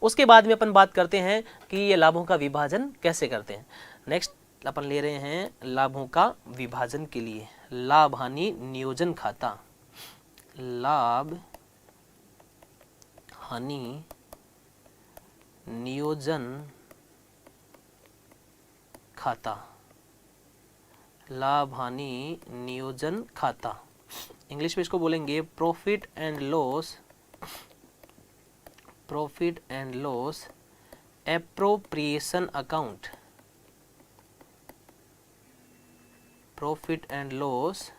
उसके बाद में अपन बात करते हैं कि ये लाभों का विभाजन कैसे करते हैं। नेक्स्ट अपन ले रहे हैं लाभों का विभाजन के लिए लाभ हानि नियोजन खाता। लाभ हानि नियोजन खाता। लाभ हानि नियोजन खाता, इंग्लिश में इसको बोलेंगे profit and loss appropriation account. Profit and loss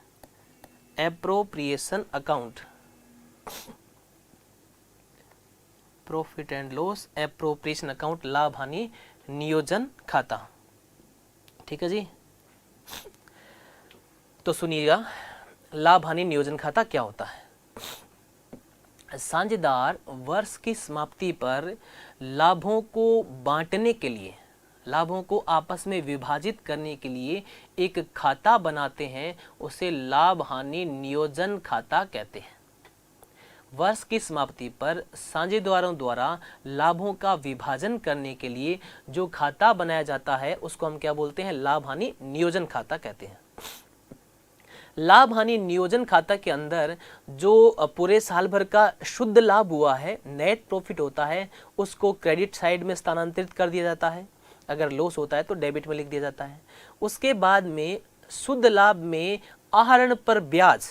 appropriation account. Profit and loss appropriation account, लाभ हानि नियोजन खाता। ठीक है जी। तो सुनिएगा, लाभ हानि नियोजन खाता क्या होता है। साझेदार वर्ष की समाप्ति पर लाभों को बांटने के लिए, लाभों को आपस में विभाजित करने के लिए एक खाता बनाते हैं, उसे लाभ हानि नियोजन खाता कहते हैं। वर्ष की समाप्ति पर साझेदारों द्वारा लाभों का विभाजन करने के लिए जो खाता बनाया जाता है उसको हम क्या बोलते हैं, लाभ हानि नियोजन खाता कहते हैं। लाभ हानि नियोजन खाता के अंदर जो पूरे साल भर का शुद्ध लाभ हुआ है, नेट प्रॉफिट होता है, उसको क्रेडिट साइड में स्थानांतरित कर दिया जाता है। अगर लॉस होता है तो डेबिट में लिख दिया जाता है। उसके बाद में शुद्ध लाभ में आहरण पर ब्याज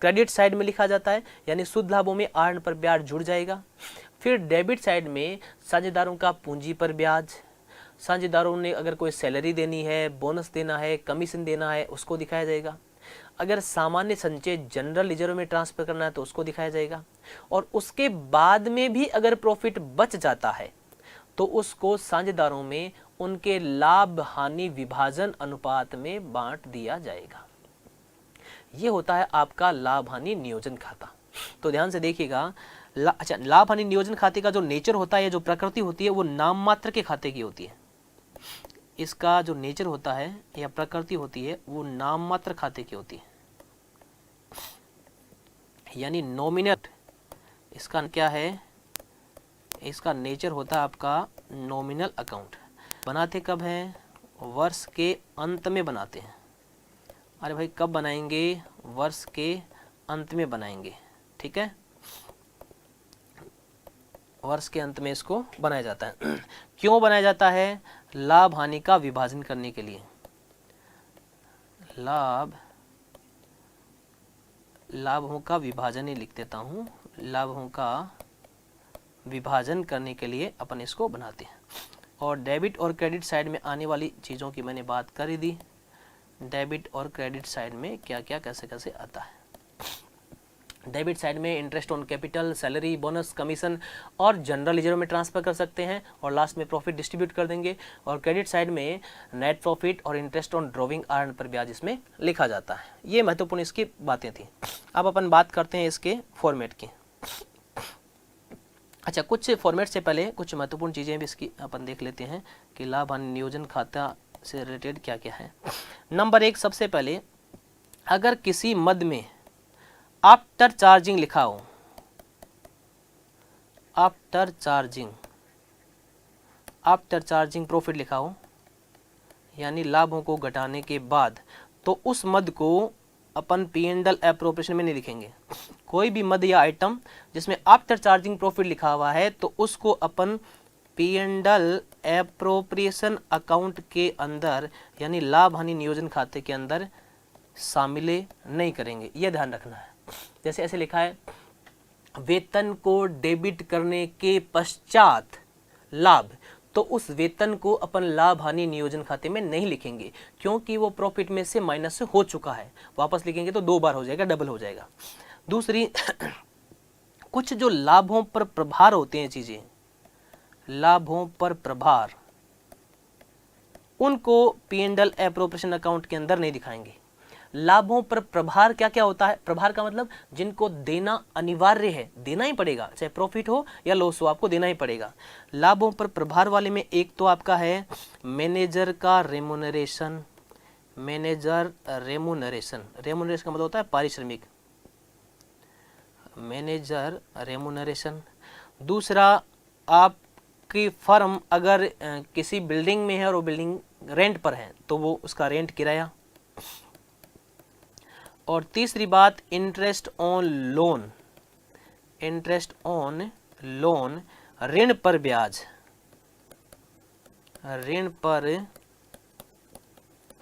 क्रेडिट साइड में लिखा जाता है, यानी शुद्ध लाभों में आहरण पर ब्याज जुड़ जाएगा। फिर डेबिट साइड में साझेदारों का पूंजी पर ब्याज, साझेदारों ने अगर कोई सैलरी देनी है, बोनस देना है, कमीशन देना है, उसको दिखाया जाएगा। अगर सामान्य संचय जनरल रिजर्व में ट्रांसफर करना है तो उसको दिखाया जाएगा। और उसके बाद में भी अगर प्रॉफिट बच जाता है तो उसको साझेदारों में उनके लाभ हानि विभाजन अनुपात में बांट दिया जाएगा। ये होता है आपका लाभ हानि नियोजन खाता। तो ध्यान से देखिएगा, अच्छा, लाभ हानि नियोजन खाते का जो नेचर होता है, जो प्रकृति होती है, वो नाम मात्र के खाते की होती है। इसका जो नेचर होता है या प्रकृति होती है वो नाम मात्र खाते की होती है, यानी नॉमिनल। इसका क्या है, इसका नेचर होता है आपका नॉमिनल अकाउंट। बनाते कब हैं, वर्ष के अंत में बनाते हैं। अरे भाई कब बनाएंगे, वर्ष के अंत में बनाएंगे। ठीक है, वर्ष के अंत में इसको बनाया जाता है। क्यों बनाया जाता है, लाभ हानि का विभाजन करने के लिए। लाभों का विभाजन ही लिख देता हूं, लाभों का विभाजन करने के लिए अपन इसको बनाते हैं। और डेबिट और क्रेडिट साइड में आने वाली चीज़ों की मैंने बात कर ही दी। डेबिट और क्रेडिट साइड में क्या क्या कैसे कैसे आता है। डेबिट साइड में interest on capital, salary, bonus, commission और जनरल रिजर्व में ट्रांसफर कर सकते हैं और लास्ट में प्रॉफिट डिस्ट्रीब्यूट कर देंगे। और क्रेडिट साइड में नेट प्रॉफिट और इंटरेस्ट ऑन ड्रॉविंग आहरण पर ब्याज इसमें लिखा जाता है। ये महत्वपूर्ण इसकी बातें थी। अब अपन बात करते हैं इसके फॉर्मेट की। अच्छा, कुछ फॉर्मेट से पहले कुछ महत्वपूर्ण चीज़ें भी इसकी अपन देख लेते हैं कि लाभ हानि नियोजन खाता से रिलेटेड क्या क्या है। नंबर 1, सबसे पहले अगर किसी मद में आफ्टर चार्जिंग लिखा हो, आफ्टर चार्जिंग प्रॉफिट लिखा हो, यानी लाभों को घटाने के बाद, तो उस मद को अपन P&L एप्रोप्रिएशन में नहीं लिखेंगे। कोई भी मद या आइटम जिसमें आफ्टर चार्जिंग प्रॉफिट लिखा हुआ है तो उसको अपन P&L एप्रोप्रिएशन अकाउंट के अंदर, यानी लाभ हानि नियोजन खाते के अंदर शामिल नहीं करेंगे। यह ध्यान रखना है। जैसे ऐसे लिखा है, वेतन को डेबिट करने के पश्चात लाभ, तो उस वेतन को अपन लाभ हानि नियोजन खाते में नहीं लिखेंगे, क्योंकि वो प्रॉफिट में से माइनस से हो चुका है। वापस लिखेंगे तो 2 बार हो जाएगा, डबल हो जाएगा। दूसरी, कुछ जो लाभों पर प्रभार होते हैं चीजें, लाभों पर प्रभार, उनको P&L एप्रोप्रिएशन अकाउंट के अंदर नहीं दिखाएंगे। लाभों पर प्रभार क्या क्या होता है, प्रभार का मतलब जिनको देना अनिवार्य है, देना ही पड़ेगा, चाहे प्रॉफिट हो या लॉस हो, आपको देना ही पड़ेगा। लाभों पर प्रभार वाले में एक तो आपका है मैनेजर का रेमुनरेशन। मैनेजर रेमुनरेशन, रेमुनरेशन का मतलब होता है पारिश्रमिक, मैनेजर रेमुनरेशन। दूसरा, आप आपकी फर्म अगर किसी बिल्डिंग में है और वो बिल्डिंग रेंट पर है तो वो उसका रेंट किराया। और तीसरी बात interest on loan, interest on loan, ऋण पर ब्याज, ऋण पर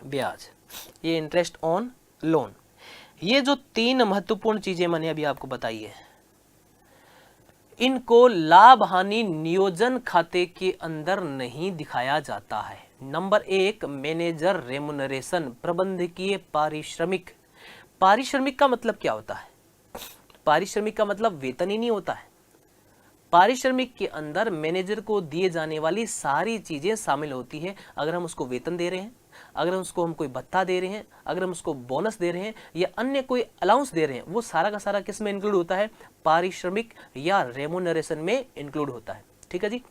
ब्याज, ये इंटरेस्ट ऑन लोन। ये जो तीन महत्वपूर्ण चीजें मैंने अभी आपको बताई है, इनको लाभ हानि नियोजन खाते के अंदर नहीं दिखाया जाता है। नंबर 1 मैनेजर रेमुनरेशन, प्रबंधकीय पारिश्रमिक। पारिश्रमिक का मतलब क्या होता है? पारिश्रमिक का मतलब वेतन ही नहीं होता है। पारिश्रमिक के अंदर मैनेजर को दिए जाने वाली सारी चीजें शामिल होती है। अगर हम उसको वेतन दे रहे हैं, अगर उसको हम कोई भत्ता दे रहे हैं, अगर हम उसको बोनस दे रहे हैं या अन्य कोई अलाउंस दे रहे हैं, वो सारा का सारा किस में इंक्लूड होता है? पारिश्रमिक या रेमुनरेशन में इंक्लूड होता है। ठीक है जी।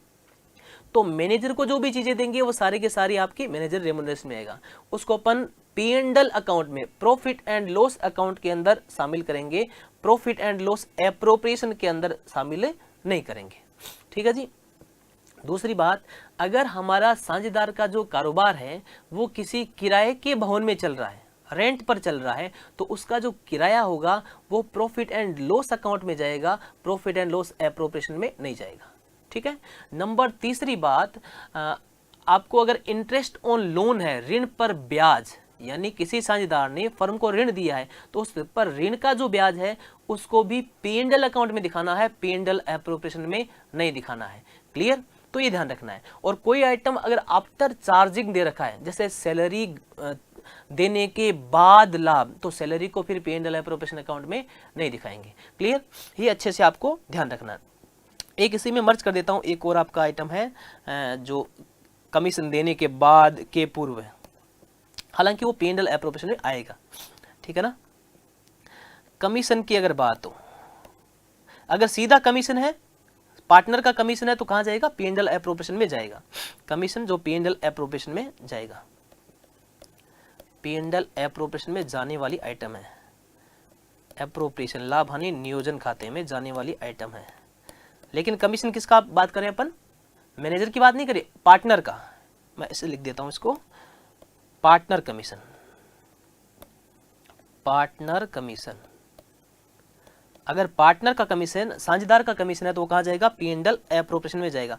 तो मैनेजर को जो भी चीजें देंगे वो सारी के सारी आपकी मैनेजर रेमुनरेशन में आएगा। उसको अपन P&L अकाउंट में, प्रॉफिट एंड लॉस अकाउंट के अंदर शामिल करेंगे, प्रॉफिट एंड लॉस एप्रोप्रिएशन के अंदर शामिल नहीं करेंगे। ठीक है जी। दूसरी बात, अगर हमारा साझेदार का जो कारोबार है वो किसी किराए के भवन में चल रहा है, रेंट पर चल रहा है, तो उसका जो किराया होगा वो प्रॉफिट एंड लॉस अकाउंट में जाएगा, प्रॉफिट एंड लॉस एप्रोप्रिएशन में नहीं जाएगा। ठीक है। नंबर तीसरी बात, आपको अगर इंटरेस्ट ऑन लोन है, ऋण पर ब्याज, यानी किसी साझेदार ने फर्म को ऋण दिया है तो उस पर ऋण का जो ब्याज है उसको भी P&L अकाउंट में दिखाना है, P&L एप्रोप्रिएशन में नहीं दिखाना है। क्लियर? तो ये ध्यान रखना है। और कोई आइटम अगर आफ्टर चार्जिंग दे रखा है, जैसे सैलरी देने के बाद लाभ, तो सैलरी को फिर P&L एप्रोप्रिएशन अकाउंट में नहीं दिखाएंगे। क्लियर? ये अच्छे से आपको ध्यान रखना है। एक इसी में मर्ज कर देता हूं, एक और आपका आइटम है जो कमीशन देने के बाद के पूर्व है, हालांकि वो P&L एप्रोप्रिएशन में आएगा। ठीक है ना। कमीशन की अगर बात हो, अगर सीधा कमीशन है, पार्टनर का कमीशन है, तो कहां जाएगा? P&L एप्रोप्रिएशन में जाएगा। कमीशन जो P&L एप्रोप्रिएशन में जाएगा, P&L एप्रोप्रिएशन में जाने वाली आइटम है। एप्रोप्रिएशन लाभ हानि नियोजन खाते में जाने वाली आइटम है। लेकिन कमीशन किसका बात करें अपन? मैनेजर की बात नहीं करें, पार्टनर का। मैं इसे लिख देता हूं इसको, पार्टनर कमीशन, पार्टनर कमीशन। अगर पार्टनर का कमीशन, साझेदार का कमीशन है तो वो कहां जाएगा? P&L एप्रोप्रिएशन में जाएगा।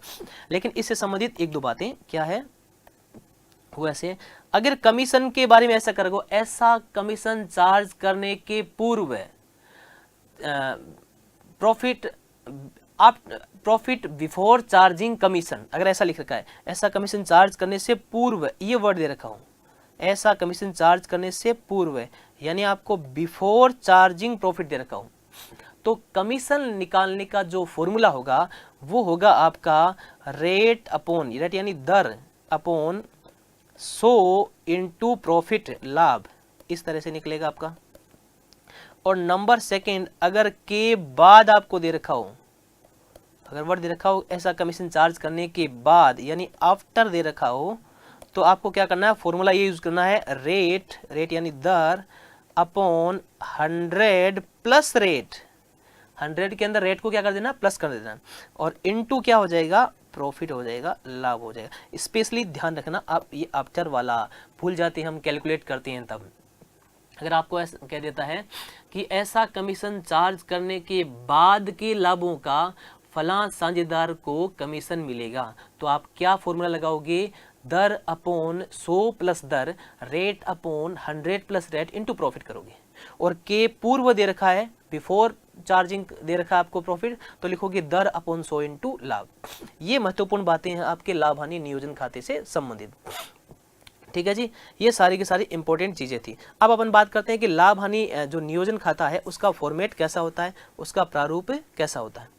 लेकिन इससे संबंधित एक दो बातें क्या है वो ऐसे, अगर कमीशन के बारे में ऐसा करोगे, ऐसा कमीशन चार्ज करने के पूर्व प्रॉफिट, आप प्रॉफिट बिफोर चार्जिंग कमीशन, अगर ऐसा लिख रखा है, ऐसा कमीशन चार्ज करने से पूर्व, ये वर्ड दे रखा हूं, ऐसा कमीशन चार्ज करने से पूर्व, यानी आपको बिफोर चार्जिंग प्रॉफिट दे रखा हूं, तो कमीशन निकालने का जो फॉर्मूला होगा वो होगा आपका रेट अपॉन, रेट यानी दर अपॉन 100 इंटू प्रॉफिट, लाभ, इस तरह से निकलेगा आपका। और नंबर सेकंड, अगर के बाद आपको दे रखा हो, अगर वर्ड दे रखा हो ऐसा कमीशन चार्ज करने के बाद, यानी आफ्टर दे रखा हो, तो आपको क्या करना है? फॉर्मूला ये यूज करना है, रेट, रेट यानी दर अपॉन 100 प्लस रेट, 100 के अंदर रेट को क्या कर देना? प्लस कर देना, और इनटू क्या हो जाएगा? प्रॉफिट हो जाएगा, लाभ हो जाएगा। स्पेशली ध्यान रखना, आप ये आफ्टर वाला भूल जाते हैं, हम कैलकुलेट करते हैं तब। अगर आपको ऐसा कह देता है कि ऐसा कमीशन चार्ज करने के बाद के लाभों का फलां साझेदार को कमीशन मिलेगा, तो आप क्या फॉर्मूला लगाओगे? दर अपॉन 100 प्लस दर, rate upon 100 plus rate into profit करोगे। और के पूर्व दे रखा है, बिफोर चार्जिंग दे रखा है आपको प्रॉफिट, तो लिखोगे दर अपॉन 100 इंटू लाभ। ये महत्वपूर्ण बातें हैं आपके लाभ हानि नियोजन खाते से संबंधित। ठीक है जी, ये सारी की सारी इंपॉर्टेंट चीजें थी। अब अपन बात करते हैं कि लाभ हानि जो नियोजन खाता है उसका फॉर्मेट कैसा होता है, उसका प्रारूप कैसा होता है।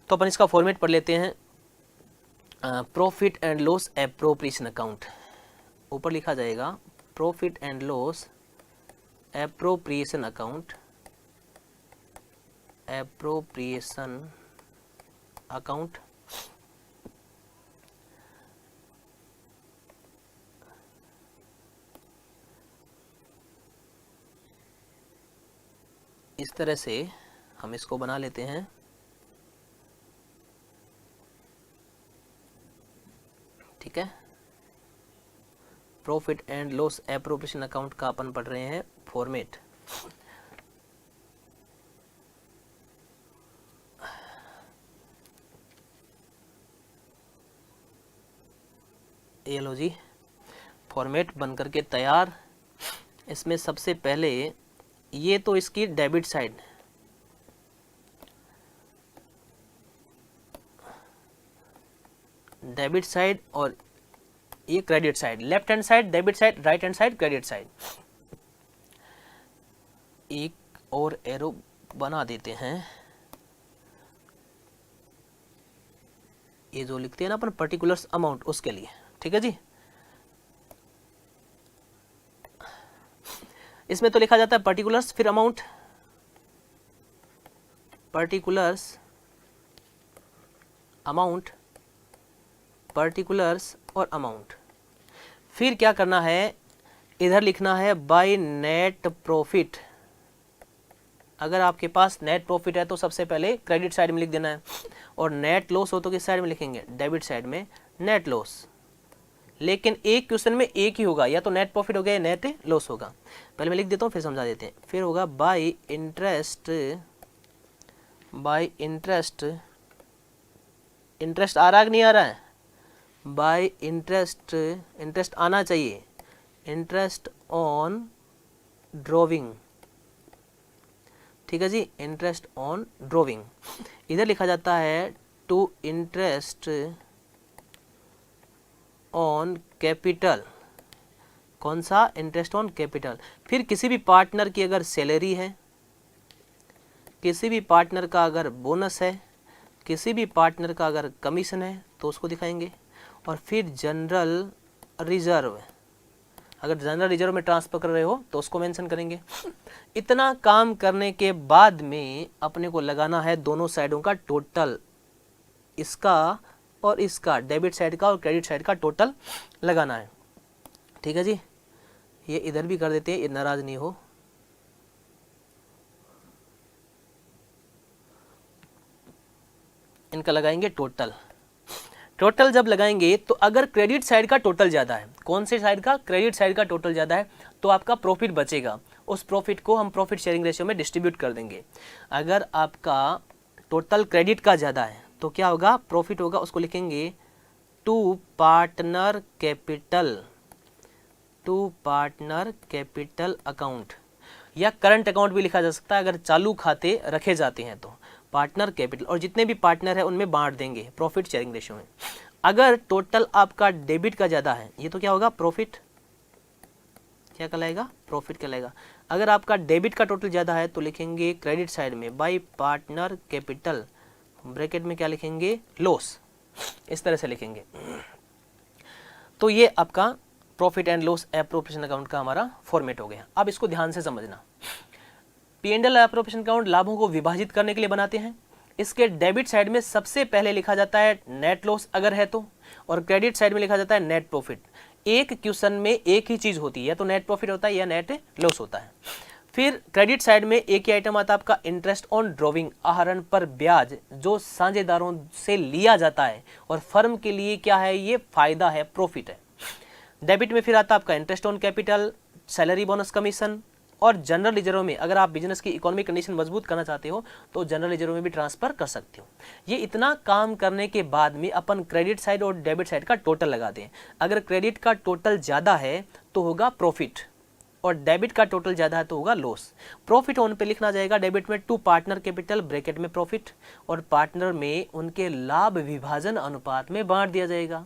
तो अपन इसका फॉर्मेट पढ़ लेते हैं। Profit and loss appropriation account, ऊपर लिखा जाएगा profit and loss appropriation account, appropriation account. इस तरह से हम इसको बना लेते हैं। ठीक है। Profit and loss appropriation account का अपन पढ़ रहे हैं फॉर्मेट। ये लो जी, फॉर्मेट बन करके तैयार। इसमें सबसे पहले ये तो इसकी डेबिट साइड, डेबिट साइड और ये credit side, left hand side debit side, right hand side credit side. एक और एरो बना देते हैं, ये जो लिखते हैं ना अपन पर्टिकुलर्स अमाउंट, उसके लिए, ठीक है जी। इसमें तो लिखा जाता है पर्टिकुलर्स फिर अमाउंट, पर्टिकुलर्स अमाउंट, पर्टिकुलर्स और अमाउंट। फिर क्या करना है, इधर लिखना है बाय नेट प्रॉफिट। अगर आपके पास नेट प्रॉफिट है तो सबसे पहले क्रेडिट साइड में लिख देना है, और नेट लॉस हो तो किस साइड में लिखेंगे, डेबिट साइड में नेट लॉस। लेकिन एक क्वेश्चन में एक ही होगा, या तो नेट प्रॉफिट होगा या नेट लॉस होगा। पहले मैं लिख देता हूँ फिर समझा देते हैं। फिर होगा by interest, by interest, interest आ रहा है कि नहीं आ रहा है, बाय इंटरेस्ट, इंटरेस्ट आना चाहिए, इंटरेस्ट ऑन ड्रॉविंग, ठीक है जी, इंटरेस्ट ऑन ड्रॉविंग। इधर लिखा जाता है टू इंटरेस्ट ऑन कैपिटल, कौन सा, इंटरेस्ट ऑन कैपिटल। फिर किसी भी पार्टनर की अगर सैलरी है, किसी भी पार्टनर का अगर बोनस है, किसी भी पार्टनर का अगर कमीशन है तो उसको दिखाएंगे। और फिर जनरल रिजर्व, अगर जनरल रिजर्व में ट्रांसफर कर रहे हो तो उसको मेंशन करेंगे। इतना काम करने के बाद में अपने को लगाना है दोनों साइडों का टोटल, इसका और इसका, डेबिट साइड का और क्रेडिट साइड का टोटल लगाना है, ठीक है जी। ये इधर भी कर देते हैं, ये नाराज नहीं हो। इनका लगाएंगे टोटल। टोटल जब लगाएंगे तो अगर क्रेडिट साइड का टोटल ज़्यादा है, कौन से साइड का, क्रेडिट साइड का टोटल ज़्यादा है, तो आपका प्रॉफिट बचेगा। उस प्रॉफिट को हम प्रॉफिट शेयरिंग रेशियो में डिस्ट्रीब्यूट कर देंगे। अगर आपका टोटल क्रेडिट का ज़्यादा है तो क्या होगा, प्रॉफिट होगा, उसको लिखेंगे to partner capital, to partner capital account, या करंट अकाउंट भी लिखा जा सकता है अगर चालू खाते रखे जाते हैं तो। पार्टनर कैपिटल, और जितने भी पार्टनर है उनमें बांट देंगे प्रॉफिट शेयरिंग रेशियो में। अगर टोटल आपका डेबिट का ज़्यादा है, ये तो क्या होगा, प्रॉफिट, क्या कहलाएगा, प्रॉफिट कहलाएगा। अगर आपका डेबिट का टोटल ज़्यादा है तो लिखेंगे क्रेडिट साइड में बाय पार्टनर कैपिटल, ब्रैकेट में क्या लिखेंगे, लॉस, इस तरह से लिखेंगे। तो ये आपका profit and loss appropriation account का हमारा फॉर्मेट हो गया। अब इसको ध्यान से समझना। P&L एप्रोप्रिएशन अकाउंट लाभों को विभाजित करने के लिए बनाते हैं। इसके डेबिट साइड में सबसे पहले लिखा जाता है नेट लॉस अगर है तो, और क्रेडिट साइड में लिखा जाता है नेट प्रॉफिट। एक क्वेश्चन में एक ही चीज होती है, या तो नेट प्रॉफिट होता है या नेट लॉस होता है। फिर क्रेडिट साइड में एक ही आइटम आता है आपका इंटरेस्ट ऑन ड्रॉविंग, आहरण पर ब्याज, जो साझेदारों से लिया जाता है और फर्म के लिए क्या है, ये फायदा है, प्रॉफिट है। डेबिट में फिर आता है आपका interest on capital, salary, bonus, commission, और जनरल रिजर्व में अगर आप बिजनेस की इकोनॉमिक कंडीशन मजबूत करना चाहते हो तो जनरल रिजर्व में भी ट्रांसफर कर सकते हो। ये इतना काम करने के बाद में अपन क्रेडिट साइड और डेबिट साइड का टोटल लगा दें। अगर क्रेडिट का टोटल ज़्यादा है तो होगा प्रॉफिट, और डेबिट का टोटल ज़्यादा है तो होगा लॉस। प्रॉफिट ऑन पे लिखना जाएगा डेबिट में टू पार्टनर कैपिटल, ब्रैकेट में प्रॉफिट, और पार्टनर में उनके लाभ विभाजन अनुपात में बांट दिया जाएगा।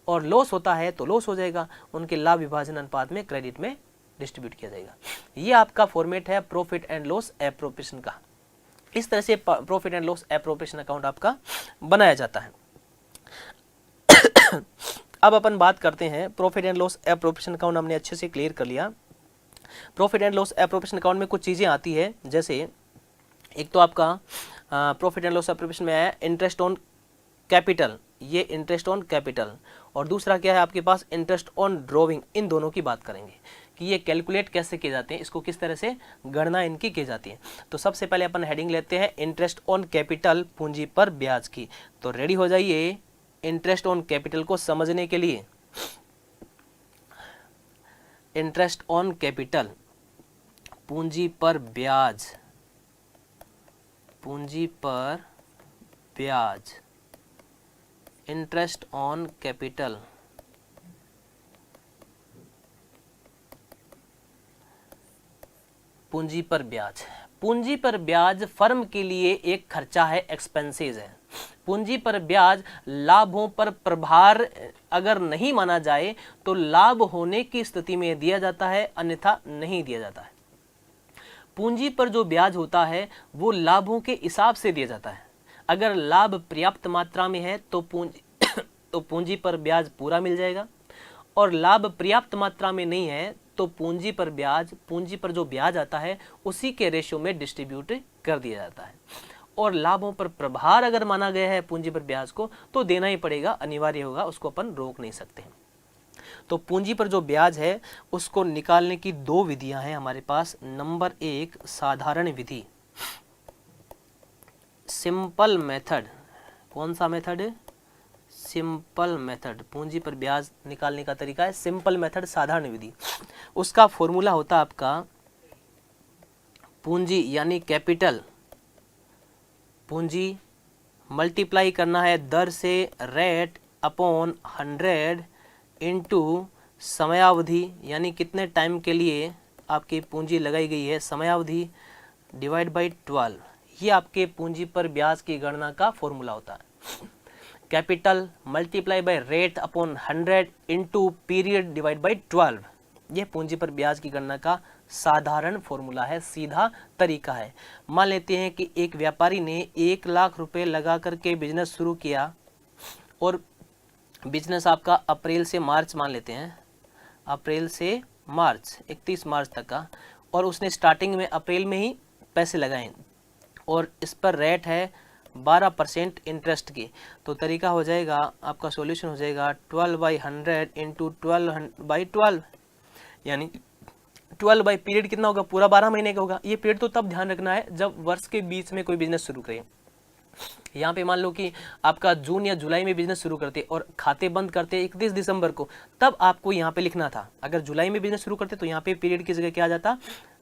और लॉस होता है तो लॉस हो जाएगा, उनके लाभ विभाजन अनुपात में क्रेडिट में डिस्ट्रीब्यूट किया जाएगा। ये आपका फॉर्मेट है प्रॉफिट एंड लॉस एप्रोप्रिएशन का। इस तरह से profit and loss appropriation account आपका बनाया जाता है। अब अपन बात करते हैं profit and loss appropriation account हमने अच्छे से क्लियर कर लिया। Profit and loss appropriation account में कुछ चीज़ें आती है, जैसे एक तो आपका प्रॉफिट एंड लॉस एप्रोप्रिएशन में है इंटरेस्ट ऑन कैपिटल, ये इंटरेस्ट ऑन कैपिटल, और दूसरा क्या है आपके पास इंटरेस्ट ऑन ड्रॉविंग। इन दोनों की बात करेंगे कि ये कैलकुलेट कैसे किए जाते हैं, इसको किस तरह से गणना इनकी की जाती है। तो सबसे पहले अपन हेडिंग लेते हैं इंटरेस्ट ऑन कैपिटल, पूंजी पर ब्याज की। तो रेडी हो जाइए, इंटरेस्ट ऑन कैपिटल को समझने के लिए, इंटरेस्ट ऑन कैपिटल, पूंजी पर ब्याज, पूंजी पर ब्याज, इंटरेस्ट ऑन कैपिटल, पूंजी पर ब्याज। पूंजी पर ब्याज फर्म के लिए एक खर्चा है, एक्सपेंसेस है। पूंजी पर ब्याज लाभों पर प्रभार अगर नहीं माना जाए तो लाभ होने की स्थिति में दिया जाता है, अन्यथा नहीं दिया जाता है। पूंजी पर जो ब्याज होता है वो लाभों के हिसाब से दिया जाता है। अगर लाभ पर्याप्त मात्रा में है तो पूंजी पर ब्याज पूरा मिल जाएगा, और लाभ पर्याप्त मात्रा में नहीं है तो पूंजी पर जो ब्याज आता है उसी के रेशियो में डिस्ट्रीब्यूट कर दिया जाता है। और लाभों पर प्रभार अगर माना गया है पूंजी पर ब्याज को तो देना ही पड़ेगा, अनिवार्य होगा, उसको अपन रोक नहीं सकते। तो पूंजी पर जो ब्याज है उसको निकालने की दो विधियां हैं हमारे पास। नंबर 1 साधारण विधि, सिंपल मेथड। कौन सा मेथड? Simple method. पूंजी पर ब्याज निकालने का तरीका है सिंपल मेथड, साधारण विधि। उसका फॉर्मूला होता है आपका पूंजी यानी कैपिटल, पूंजी मल्टीप्लाई करना है दर से, रेट अपॉन 100 इंटू समयावधि, यानी कितने टाइम के लिए आपकी पूंजी लगाई गई है, समयावधि, डिवाइड बाई 12। ये आपके पूंजी पर ब्याज की गणना का फॉर्मूला होता है। Capital multiply by rate upon 100 into period divide by 12। ये पूंजी पर ब्याज की गणना का साधारण फॉर्मूला है, सीधा तरीका है। मान लेते हैं कि एक व्यापारी ने 1 लाख रुपए लगा करके बिजनेस शुरू किया, और बिजनेस आपका अप्रैल से मार्च, मान लेते हैं अप्रैल से मार्च, 31 मार्च तक का, और उसने स्टार्टिंग में अप्रैल में ही पैसे लगाए, और इस पर रेट है 12% इंटरेस्ट की। तो तरीका हो जाएगा आपका, सॉल्यूशन हो जाएगा 12/100 इंटू 12/12, यानी 12 बाई पीरियड कितना होगा, पूरा 12 महीने का होगा। ये पीरियड तो तब ध्यान रखना है जब वर्ष के बीच में कोई बिजनेस शुरू करे। यहाँ पे मान लो कि आपका जून या जुलाई में बिजनेस शुरू करते और खाते बंद करते 31 दिसंबर को, तब आपको यहाँ पे लिखना था। अगर जुलाई में बिजनेस शुरू करते तो यहाँ पे पीरियड की जगह क्या आ जाता,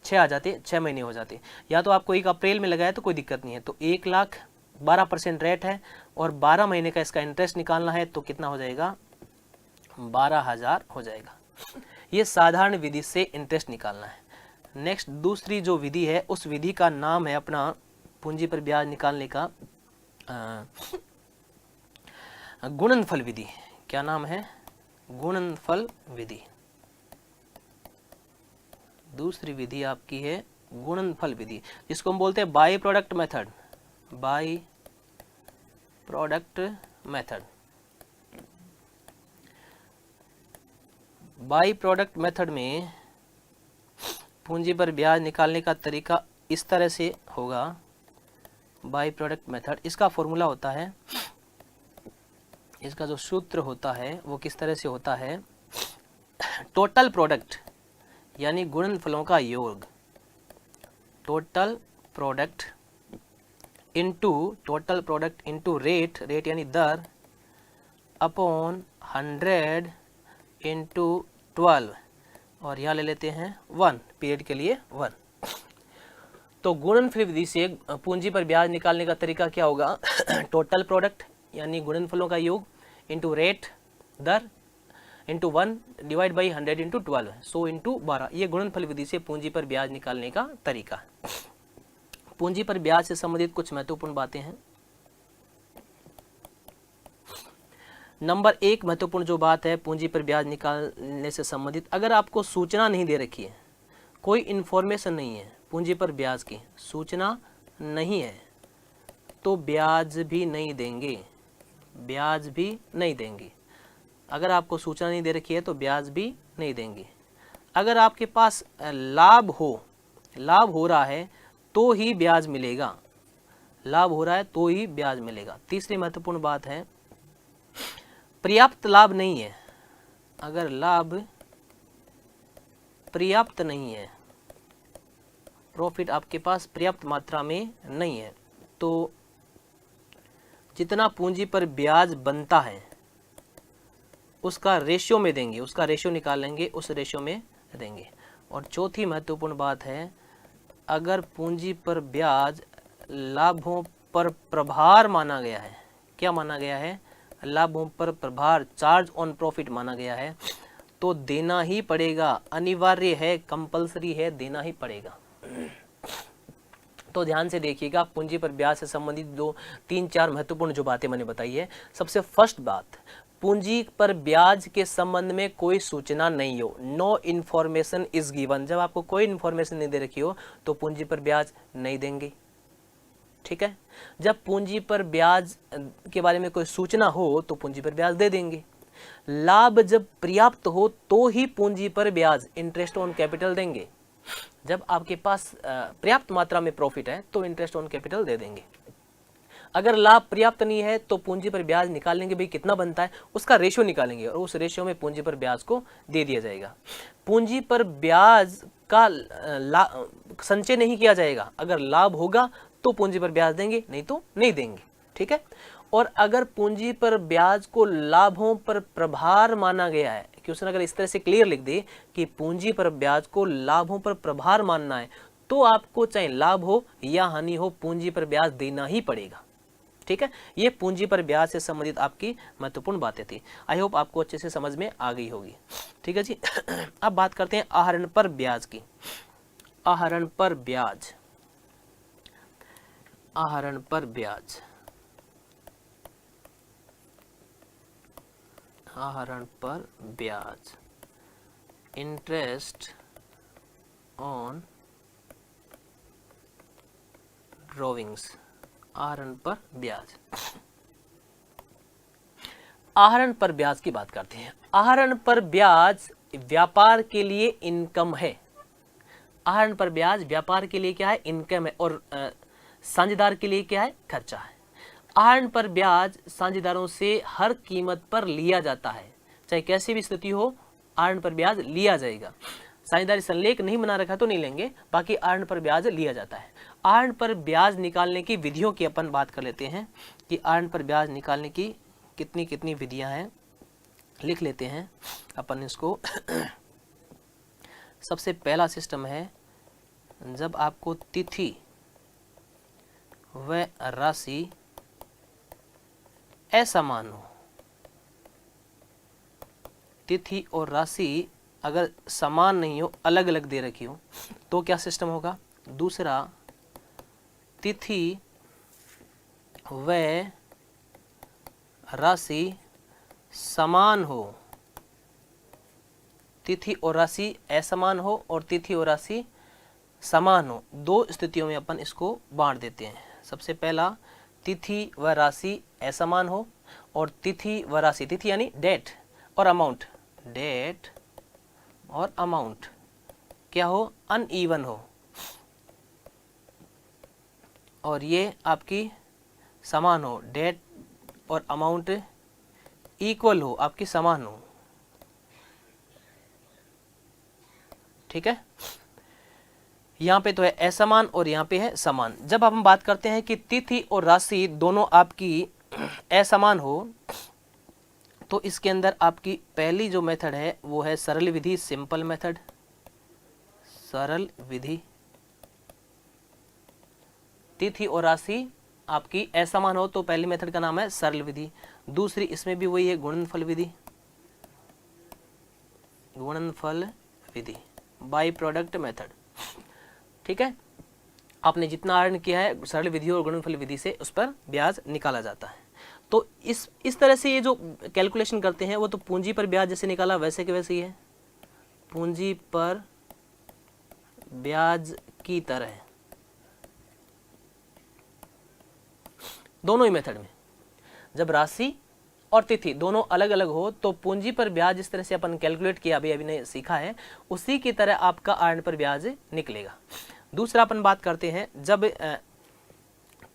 6 आ जाते, 6 महीने हो जाते। या तो आपको 1 अप्रैल में लगाया तो कोई दिक्कत नहीं है। तो 1 लाख 12% रेट है और 12 महीने का इसका इंटरेस्ट निकालना है, तो कितना हो जाएगा, 12,000 हो जाएगा। ये साधारण विधि से इंटरेस्ट निकालना है। नेक्स्ट दूसरी जो विधि है उस विधि का नाम है अपना पूंजी पर ब्याज निकालने का गुणनफल विधि। क्या नाम है? गुणनफल विधि। दूसरी विधि आपकी है गुणनफल विधि, जिसको हम बोलते हैं by product method. By product method. By product method में पूंजी पर ब्याज निकालने का तरीका इस तरह से होगा। बाई प्रोडक्ट मेथड, इसका फॉर्मूला होता है, इसका जो सूत्र होता है वो किस तरह से होता है, टोटल प्रोडक्ट यानी गुणनफलों का योग, total product into rate, rate यानी दर, अपॉन 100 इंटू 12, और यहाँ ले लेते हैं 1, पीरियड के लिए 1। तो गुणनफल विधि से पूंजी पर ब्याज निकालने का तरीका क्या होगा, टोटल प्रोडक्ट यानी गुणनफलों का योग इंटू रेट दर into 1 divide by 100 into 12, 100 into 12। ये गुणनफल विधि से पूंजी पर ब्याज निकालने का तरीका है। पूंजी पर ब्याज से संबंधित कुछ महत्वपूर्ण बातें हैं। नंबर 1 महत्वपूर्ण जो बात है पूंजी पर ब्याज निकालने से संबंधित, अगर आपको सूचना नहीं दे रखी है, कोई इन्फॉर्मेशन नहीं है, पूंजी पर ब्याज की सूचना नहीं है, तो ब्याज भी नहीं देंगे, ब्याज भी नहीं देंगे। अगर आपको सूचना नहीं दे रखी है तो ब्याज भी नहीं देंगे। अगर आपके पास लाभ हो रहा है तो ही ब्याज मिलेगा, लाभ हो रहा है तो ही ब्याज मिलेगा। तीसरी महत्वपूर्ण बात है, पर्याप्त लाभ नहीं है, अगर लाभ पर्याप्त नहीं है, प्रॉफिट आपके पास पर्याप्त मात्रा में नहीं है, तो जितना पूंजी पर ब्याज बनता है उसका रेशियो में देंगे, उसका रेशियो निकालेंगे, उस रेशियो में देंगे। और चौथी महत्वपूर्ण बात है, अगर पूंजी पर ब्याज लाभों पर प्रभार माना गया है, क्या माना गया है, लाभों पर प्रभार, चार्ज ऑन प्रॉफिट माना गया है, तो देना ही पड़ेगा, अनिवार्य है, कंपलसरी है, देना ही पड़ेगा। तो ध्यान से देखिएगा, पूंजी पर ब्याज से संबंधित दो 3-4 महत्वपूर्ण जो बातें मैंने बताई है। सबसे फर्स्ट बात, पूंजी पर ब्याज के संबंध में कोई सूचना नहीं हो, नो इन्फॉर्मेशन इज गिवन। जब आपको कोई इन्फॉर्मेशन नहीं दे रखी हो तो पूंजी पर ब्याज नहीं देंगे, ठीक है। जब पूंजी पर ब्याज के बारे में कोई सूचना हो तो पूंजी पर ब्याज दे देंगे। लाभ जब पर्याप्त हो तो ही पूंजी पर ब्याज, इंटरेस्ट ऑन कैपिटल देंगे। जब आपके पास पर्याप्त मात्रा में प्रॉफिट है तो इंटरेस्ट ऑन कैपिटल दे देंगे। अगर लाभ पर्याप्त नहीं है तो पूंजी पर ब्याज निकालेंगे, भाई कितना बनता है उसका रेशियो निकालेंगे और उस रेशियो में पूंजी पर ब्याज को दे दिया जाएगा। पूंजी पर ब्याज का संचय नहीं किया जाएगा, अगर लाभ होगा तो पूंजी पर ब्याज देंगे, नहीं तो नहीं देंगे, ठीक है। और अगर पूंजी पर ब्याज को लाभों पर प्रभार माना गया है, क्वेश्चन अगर इस तरह से क्लियर लिख दे कि पूंजी पर ब्याज को लाभों पर प्रभार मानना है, तो आपको चाहे लाभ हो या हानि हो पूंजी पर ब्याज देना ही पड़ेगा, ठीक है। ये पूंजी पर ब्याज से संबंधित आपकी महत्वपूर्ण बातें थी। आई होप आपको अच्छे से समझ में आ गई होगी, ठीक है जी। अब बात करते हैं आहरण पर ब्याज की। आहरण पर ब्याज, आहरण पर ब्याज, आहरण पर ब्याज, इंटरेस्ट ऑन ड्रॉविंग्स, आहरण पर ब्याज। आहरण पर ब्याज की बात करते हैं। आहरण पर ब्याज व्यापार के लिए इनकम है। आहरण पर ब्याज व्यापार के लिए क्या है, इनकम है, और साझेदार के लिए क्या है, खर्चा है। आहरण पर ब्याज साझेदारों से हर कीमत पर लिया जाता है, चाहे कैसी भी स्थिति हो आहरण पर ब्याज लिया जाएगा। साझेदारी संलेख नहीं बना रखा तो नहीं लेंगे, बाकी आहरण पर ब्याज लिया जाता है। आहरण पर ब्याज निकालने की विधियों की अपन बात कर लेते हैं कि आहरण पर ब्याज निकालने की कितनी कितनी विधियां हैं, लिख लेते हैं अपन इसको। सबसे पहला सिस्टम है, जब आपको तिथि व राशि असमान हो, तिथि और राशि अगर समान नहीं हो, अलग अलग दे रखी हो, तो क्या सिस्टम होगा। दूसरा, तिथि व राशि समान हो, तिथि और राशि असमान हो और तिथि और राशि समान हो, दो स्थितियों में अपन इसको बांट देते हैं। सबसे पहला, तिथि व राशि असमान हो और तिथि व राशि, तिथि यानी डेट और अमाउंट, डेट और अमाउंट क्या हो, अनइवन हो, और ये आपकी समान हो, डेट और अमाउंट इक्वल हो, आपकी समान हो, ठीक है। यहाँ पे तो है असमान और यहाँ पे है समान। जब हम बात करते हैं कि तिथि और राशि दोनों आपकी असमान हो, तो इसके अंदर आपकी पहली जो मेथड है वो है सरल विधि, सिंपल मेथड, सरल विधि। तिथि और राशि आपकी असमान हो तो पहली मेथड का नाम है सरल विधि। दूसरी इसमें भी वही है, गुणनफल विधि, गुणनफल विधि, बाई प्रोडक्ट मेथड, ठीक है। आपने जितना आहरण किया है सरल विधि और गुणनफल विधि से उस पर ब्याज निकाला जाता है। तो इस तरह से ये जो कैलकुलेशन करते हैं वो तो पूंजी पर ब्याज जैसे निकाला वैसे के वैसे ही है, पूंजी पर ब्याज की तरह, दोनों ही मेथड में। जब राशि और तिथि दोनों अलग अलग हो तो पूंजी पर ब्याज जिस तरह से अपन कैलकुलेट किया, अभी ने सीखा है, उसी की तरह आपका आहरण पर ब्याज निकलेगा। दूसरा अपन बात करते हैं, जब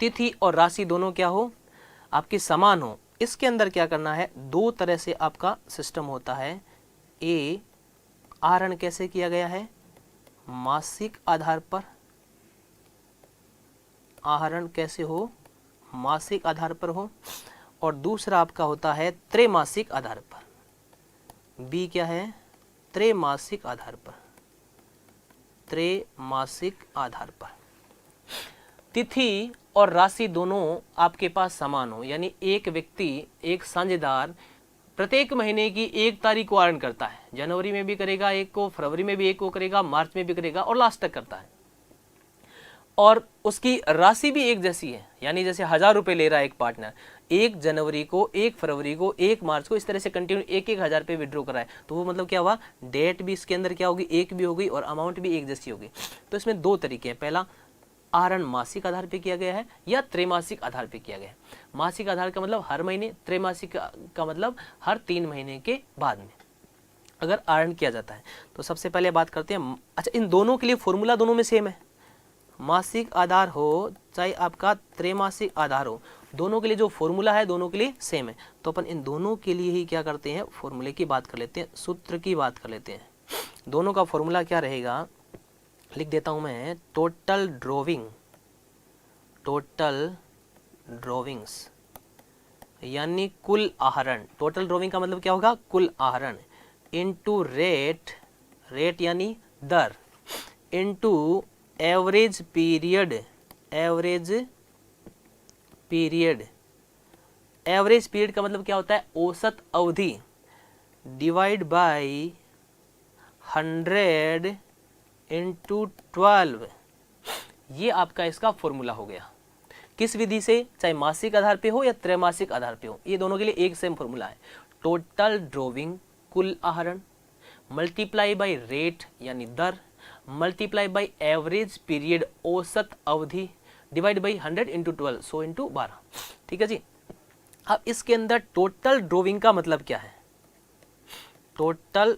तिथि और राशि दोनों क्या हो, आपकी समान हो, इसके अंदर क्या करना है, दो तरह से आपका सिस्टम होता है। ए, आहरण कैसे किया गया है, मासिक आधार पर, आहरण कैसे हो, मासिक आधार पर हो, और दूसरा आपका होता है त्रैमासिक आधार पर। बी क्या है? त्रैमासिक आधार पर, त्रैमासिक आधार पर। तिथि और राशि दोनों आपके पास समान हो, यानी एक व्यक्ति, एक साझेदार प्रत्येक महीने की 1 तारीख को आहरण करता है। जनवरी में भी करेगा 1 को, फरवरी में भी 1 को करेगा, मार्च में भी करेगा और लास्ट तक करता है। और उसकी राशि भी एक जैसी है, यानी जैसे 1000 रुपये ले रहा है एक पार्टनर, 1 जनवरी को, 1 फरवरी को, 1 मार्च को, इस तरह से कंटिन्यू 1-1 हज़ार रुपये विड्रॉ करा है। तो वो मतलब क्या हुआ? डेट भी इसके अंदर क्या होगी? एक भी होगी और अमाउंट भी एक जैसी होगी। तो इसमें 2 तरीके हैं। पहला, आहरण मासिक आधार पे किया गया है या त्रैमासिक आधार पे किया गया है। मासिक आधार का मतलब हर महीने, त्रैमासिक का मतलब हर 3 महीने के बाद में अगर आहरण किया जाता है। तो सबसे पहले बात करते हैं, अच्छा इन दोनों के लिए फॉर्मूला दोनों में सेम है। मासिक आधार हो चाहे आपका त्रैमासिक आधार हो, दोनों के लिए जो फॉर्मूला है दोनों के लिए सेम है। तो अपन इन दोनों के लिए ही क्या करते हैं? फॉर्मूले की बात कर लेते हैं, सूत्र की बात कर लेते हैं। दोनों का फॉर्मूला क्या रहेगा? लिख देता हूं मैं, टोटल ड्रॉविंग्स यानी कुल आहरण। टोटल ड्रॉविंग का मतलब क्या होगा? कुल आहरण इनटू रेट यानी दर, into average period. Average period का मतलब क्या होता है? औसत अवधि, डिवाइड बाय 100 इंटू 12। ये आपका इसका फॉर्मूला हो गया। किस विधि से? चाहे मासिक आधार पे हो या त्रैमासिक आधार पे हो, ये दोनों के लिए एक सेम फॉर्मूला है। टोटल ड्रॉविंग कुल आहरण, मल्टीप्लाई बाय रेट यानी दर, मल्टीप्लाई बाय एवरेज पीरियड औसत अवधि, डिवाइड बाई 100 इंटू 12, 100 इंटू 12। ठीक है जी। अब इसके अंदर टोटल ड्रॉविंग का मतलब क्या है? टोटल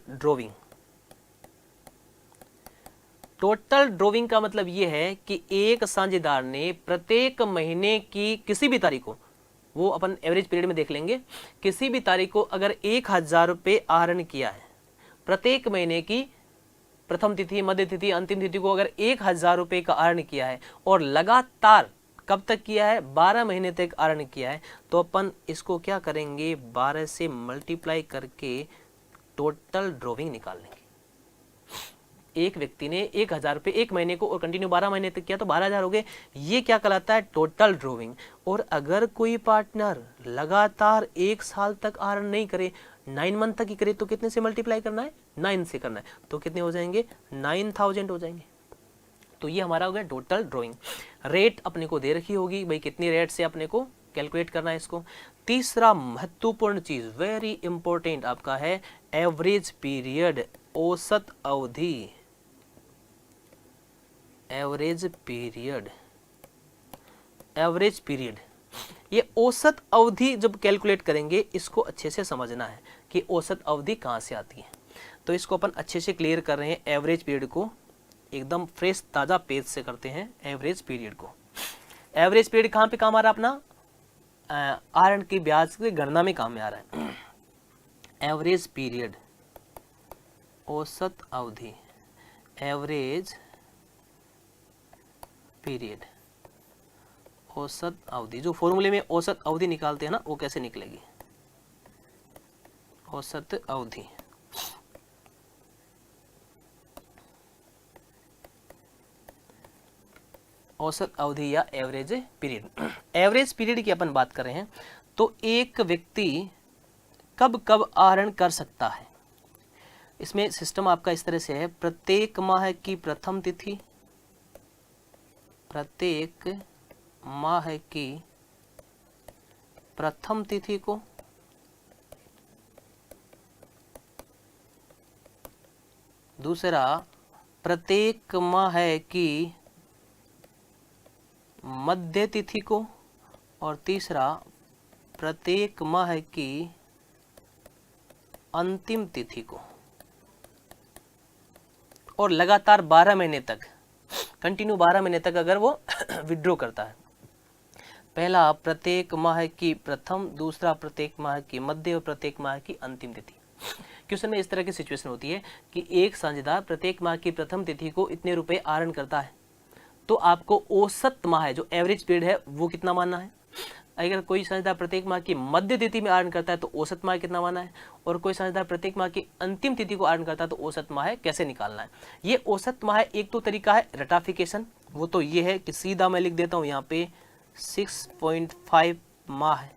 ड्रॉविंग का मतलब यह है कि एक साझेदार ने प्रत्येक महीने की किसी भी तारीख को, वो अपन एवरेज पीरियड में देख लेंगे, किसी भी तारीख को अगर 1000 रुपये आहरण किया है, प्रत्येक महीने की प्रथम तिथि, मध्य तिथि, अंतिम तिथि को अगर 1000 रुपये का आहरण किया है और लगातार कब तक किया है? 12 महीने तक आहरण किया है, तो अपन इसको क्या करेंगे? 12 से मल्टीप्लाई करके टोटल ड्रॉविंग निकाल लेंगे। एक व्यक्ति ने 1000 रुपये एक महीने को और कंटिन्यू 12 महीने तक किया तो 12,000 हो गए। ये क्या कहलाता है? Total drawing. और अगर कोई पार्टनर लगातार 1 साल तक आहरण नहीं करे, 9 मंथ तक ही करे, तो कितने से मल्टीप्लाई करना है? 9 से करना है। तो कितने हो जाएंगे? 9000 हो जाएंगे। तो ये हमारा हो गया टोटल ड्रॉविंग। रेट अपने को दे रखी होगी भाई, कितनी रेट से अपने को कैलकुलेट करना है इसको। तीसरा महत्वपूर्ण चीज, वेरी इंपॉर्टेंट आपका है एवरेज पीरियड, औसत अवधि। एवरेज पीरियड, ये औसत अवधि जब कैलकुलेट करेंगे, इसको अच्छे से समझना है कि औसत अवधि कहाँ से आती है। तो इसको अपन अच्छे से क्लियर कर रहे हैं। एवरेज पीरियड को एकदम फ्रेश ताज़ा पेज से करते हैं। एवरेज पीरियड को, एवरेज पीरियड कहाँ पे काम आ रहा है अपना? आहरण की ब्याज की गणना में काम में आ रहा है। एवरेज पीरियड, औसत अवधि, एवरेज पीरियड, औसत अवधि। जो फॉर्मूले में औसत अवधि निकालते हैं ना, वो कैसे निकलेगी? औसत अवधि, औसत अवधि या एवरेज पीरियड। एवरेज पीरियड की अपन बात कर रहे हैं, तो एक व्यक्ति कब कब आहरण कर सकता है? इसमें सिस्टम आपका इस तरह से है, प्रत्येक माह की प्रथम तिथि, प्रत्येक माह की प्रथम तिथि को, दूसरा प्रत्येक माह की मध्य तिथि को, और तीसरा प्रत्येक माह की अंतिम तिथि को, और लगातार 12 महीने तक, कंटिन्यू 12 महीने तक अगर वो विड्रॉ करता है। पहला प्रत्येक माह की प्रथम, दूसरा प्रत्येक माह की मध्य और प्रत्येक माह की अंतिम तिथि। क्वेश्चन में इस तरह की सिचुएशन होती है कि एक साझेदार प्रत्येक माह की प्रथम तिथि को इतने रुपए आहरण करता है, तो आपको औसत माह है जो एवरेज पीरियड है वो कितना मानना है? अगर कोई साझेदार प्रत्येक माह की मध्य तिथि में आहरण करता है तो औसत माह कितना माना है, और कोई साझेदार प्रत्येक माह की अंतिम तिथि को आहरण करता है तो औसत माह कैसे निकालना है। ये औसत माह एक तो तरीका है रटाफिकेशन, वो तो ये है कि सीधा मैं लिख देता हूँ यहाँ पे 6.5 माह है।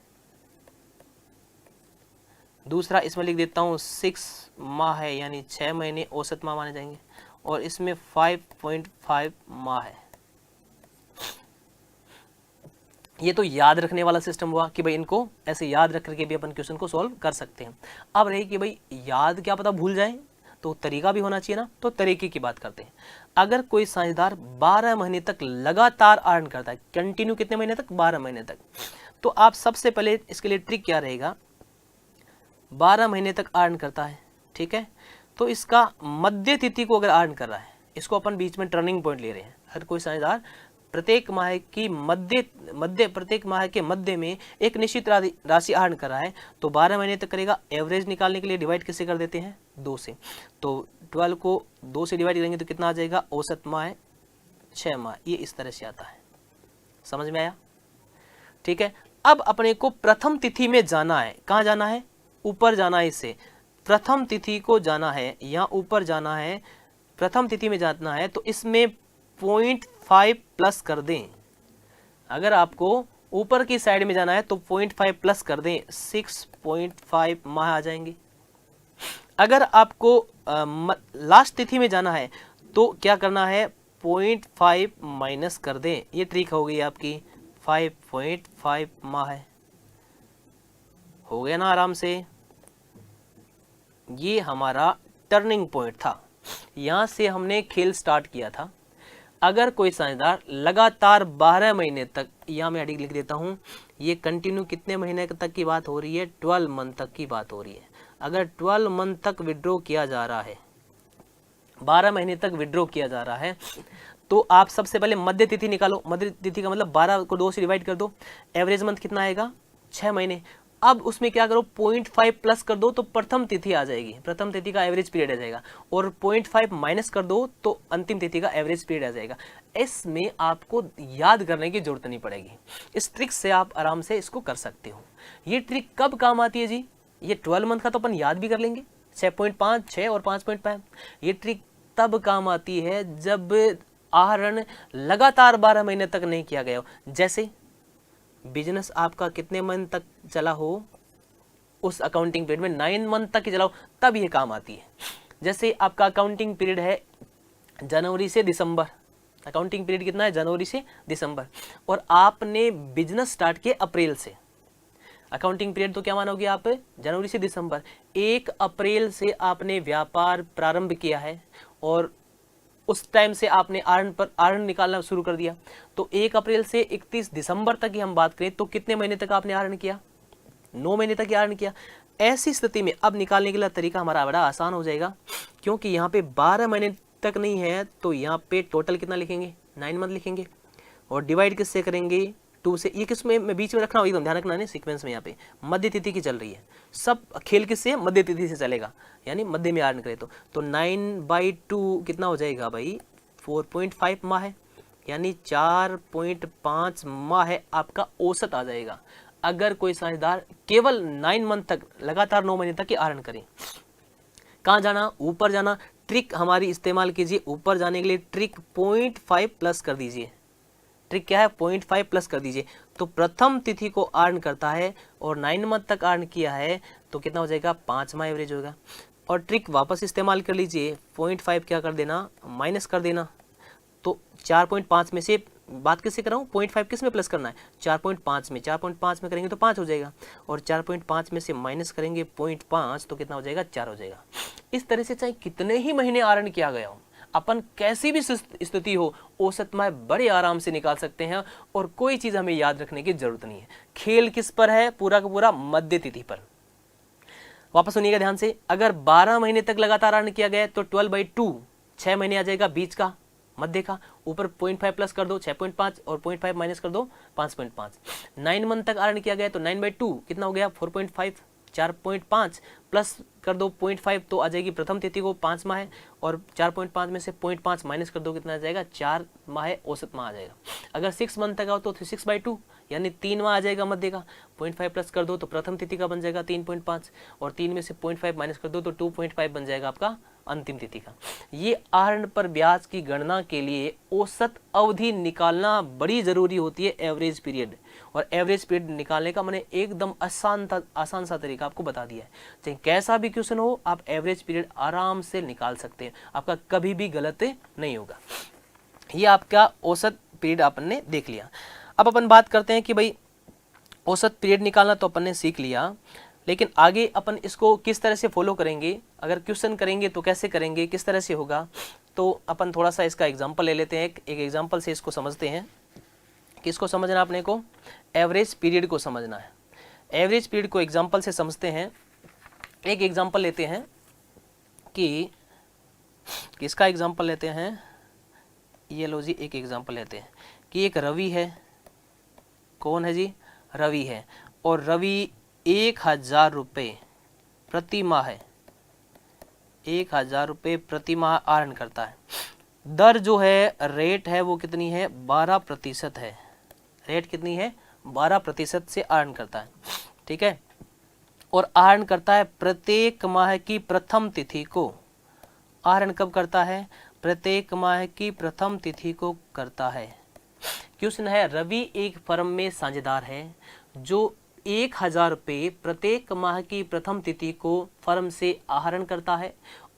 दूसरा इसमें लिख देता हूँ 6 माह है, यानी 6 महीने औसत माह माने जाएंगे, और इसमें 5.5 माह है। ये तो याद रखने वाला सिस्टम हुआ कि भाई इनको ऐसे याद रख करके भी अपन क्वेश्चन को सॉल्व कर सकते हैं। अब रही कि भाई याद क्या पता भूल जाए, तो तरीका भी होना चाहिए ना, तो तरीके की बात करते हैं। अगर कोई साझेदार 12 महीने तक लगातार आहरण करता है, कंटिन्यू कितने महीने तक, 12 महीने तक, तो आप सबसे पहले इसके लिए ट्रिक क्या रहेगा, 12 महीने तक आहरण करता है, ठीक है, तो इसका मध्य तिथि को अगर आहरण कर रहा है, इसको अपन बीच में टर्निंग पॉइंट ले रहे हैं। अगर कोई साझेदार प्रत्येक माह की प्रत्येक माह के मध्य में एक निश्चित राशि आहरण कर रहा है, तो 12 महीने तक करेगा। एवरेज निकालने के लिए डिवाइड किससे कर देते हैं, 2 से, तो 12 को 2 से डिवाइड करेंगे तो कितना आ जाएगा, औसत माह 6 माह। ये इस तरह से आता है, समझ में आया, ठीक है। अब अपने को प्रथम तिथि में जाना है, कहाँ जाना है, ऊपर जाना है, इससे प्रथम तिथि को जाना है, यहाँ ऊपर जाना है, प्रथम तिथि में जाना है, तो इसमें 0.5 प्लस कर दें। अगर आपको ऊपर की साइड में जाना है तो 0.5 प्लस कर दें, 6.5 माह आ जाएंगे। अगर आपको लास्ट तिथि में जाना है तो क्या करना है, 0.5 माइनस कर दें। ये ट्रिक हो गई आपकी, 5.5 माह है, हो गया ना आराम से। ये हमारा टर्निंग पॉइंट था, यहां से हमने खेल स्टार्ट किया था। अगर कोई साझेदार लगातार 12 महीने तक, यहाँ मैं लिख देता हूँ, ये कंटिन्यू कितने महीने तक की बात हो रही है, 12 मंथ तक की बात हो रही है। अगर 12 मंथ तक विड्रॉ किया जा रहा है, 12 महीने तक विड्रॉ किया जा रहा है, तो आप सबसे पहले मध्य तिथि निकालो। मध्य तिथि का मतलब 12 को 2 से डिवाइड कर दो, एवरेज मंथ कितना आएगा, 6 महीने। अब उसमें क्या करो, 0.5 प्लस कर दो तो प्रथम तिथि आ जाएगी, प्रथम तिथि का एवरेज पीरियड आ जाएगा, और 0.5 माइनस कर दो तो अंतिम तिथि का एवरेज पीरियड आ जाएगा। इसमें आपको याद करने की जरूरत नहीं पड़ेगी, इस ट्रिक से आप आराम से इसको कर सकते हो। ये ट्रिक कब काम आती है जी, ये 12 मंथ का तो अपन याद भी कर लेंगे, 6.5, 6 और 5.5। ये ट्रिक तब काम आती है जब आहरण लगातार 12 महीने तक नहीं किया गया हो। जैसे बिजनेस आपका कितने मंथ तक चला हो, उस अकाउंटिंग पीरियड में 9 मंथ तक चला हो, तब ये काम आती है। जैसे आपका अकाउंटिंग पीरियड है जनवरी से दिसंबर, अकाउंटिंग पीरियड कितना है, जनवरी से दिसंबर, और आपने बिजनेस स्टार्ट किया अप्रैल से। अकाउंटिंग पीरियड तो क्या मानोगे आप, जनवरी से दिसंबर। 1 अप्रैल से आपने व्यापार प्रारंभ किया है और उस टाइम से आपने आहरण निकालना शुरू कर दिया, तो 1 अप्रैल से 31 दिसंबर तक की हम बात करें तो कितने महीने तक आपने आहरण किया, 9 महीने तक आहरण किया। ऐसी स्थिति में अब निकालने के लिए तरीका हमारा बड़ा आसान हो जाएगा, क्योंकि यहाँ पे 12 महीने तक नहीं है, तो यहाँ पे टोटल कितना लिखेंगे, 9 मंथ लिखेंगे, और डिवाइड किससे करेंगे, 2 से। ये किस में बीच में रखना हो, एकदम ध्यान रखना है सीक्वेंस में। यहाँ पे मध्य तिथि की चल रही है, सब खेल किससे, मध्य तिथि से चलेगा, यानी मध्य में आहरण करें तो 9/2 कितना हो जाएगा भाई, 4.5 माह है, यानी 4.5 माह है आपका औसत आ जाएगा। अगर कोई साझेदार केवल 9 मंथ तक लगातार 9 महीने तक की आहरण करें। कहाँ जाना, ऊपर जाना। ट्रिक हमारी इस्तेमाल कीजिए, ऊपर जाने के लिए ट्रिक 0.5 प्लस कर दीजिए। ट्रिक क्या है, 0.5 प्लस कर दीजिए, तो प्रथम तिथि को आहरण करता है और 9 मंथ तक आहरण किया है, तो कितना हो जाएगा, 5 माह एवरेज होगा। और ट्रिक वापस इस्तेमाल कर लीजिए, 0.5 क्या कर देना, माइनस कर देना, तो 4.5 में से बात किससे कर रहा हूँ, 0.5 किस में प्लस करना है, 4.5 में, 4.5 में करेंगे तो 5 हो जाएगा, और 4.5 में से माइनस करेंगे 0.5 तो कितना हो जाएगा, 4 हो जाएगा। इस तरह से चाहे कितने ही महीने आहरण किया गया हो, अपन कैसी भी स्थिति हो, औसत माह बड़े आराम से निकाल सकते हैं, और कोई चीज हमें याद रखने की जरूरत नहीं है। खेल किस पर है, पूरा का पूरा मध्य तिथि पर। वापस सुनिएगा ध्यान से, अगर 12 महीने तक लगातार आहरण किया गया तो 12/2 6 महीने आ जाएगा, बीच का मध्य का, ऊपर 0.5 प्लस कर दो 6.5 और 0.5 माइनस कर दो 5.5। 9 मंथ तक आहरण किया गया तो 9/2 कितना हो गया, 4.5, 4.5 प्लस कर दो 0.5 तो आ जाएगी प्रथम तिथि को 5 माह है, और 4.5 में से 0.5 माइनस कर दो कितना आ जाएगा, 4 माह औसत माह आ जाएगा। अगर 6 मंथ तक आओ तो 6/2 यानी 3वां आ जाएगा मध्य का, 0.5 प्लस कर दो तो प्रथम तिथि का बन जाएगा 3.5, और 3 में से 0.5 माइनस कर दो तो 2.5 बन जाएगा आपका अंतिम तिथि का। ये आहरण पर ब्याज की गणना के लिए औसत अवधि निकालना बड़ी जरूरी होती है, एवरेज पीरियड। और एवरेज पीरियड निकालने का मैंने एकदम आसान सा तरीका आपको बता दिया है। चाहे कैसा भी क्वेश्चन हो, आप एवरेज पीरियड आराम से निकाल सकते हैं, आपका कभी भी गलत नहीं होगा। ये आपका औसत पीरियड आपने देख लिया। अब अपन बात करते हैं कि भाई औसत पीरियड निकालना तो अपन ने सीख लिया, लेकिन आगे अपन इसको किस तरह से फॉलो करेंगे, अगर क्वेश्चन करेंगे तो कैसे करेंगे, किस तरह से होगा, तो अपन थोड़ा सा इसका एग्जांपल ले लेते हैं। एक एग्जांपल से इसको समझते हैं। किसको समझना आपने को? एवरेज पीरियड को समझना है। एवरेज पीरियड को एग्जांपल से समझते हैं। एक एग्जांपल लेते हैं कि किसका एग्जांपल लेते हैं, ये लो जी, एक एग्जांपल लेते हैं कि एक रवि है। कौन है जी? रवि है। और रवि 1000 रुपये प्रति माह है, 1000 रुपये प्रति माह अर्न करता है। दर जो है, रेट है वो कितनी है? 12% है। रेट कितनी है? 12% से अर्न करता है, ठीक है। और अर्न करता है प्रत्येक माह की प्रथम तिथि को। अर्न कब करता है? प्रत्येक माह की प्रथम तिथि को करता है। क्वेश्चन है, रवि एक फर्म में साझेदार है जो 1000 रुपये प्रत्येक माह की प्रथम तिथि को फर्म से आहरण करता है।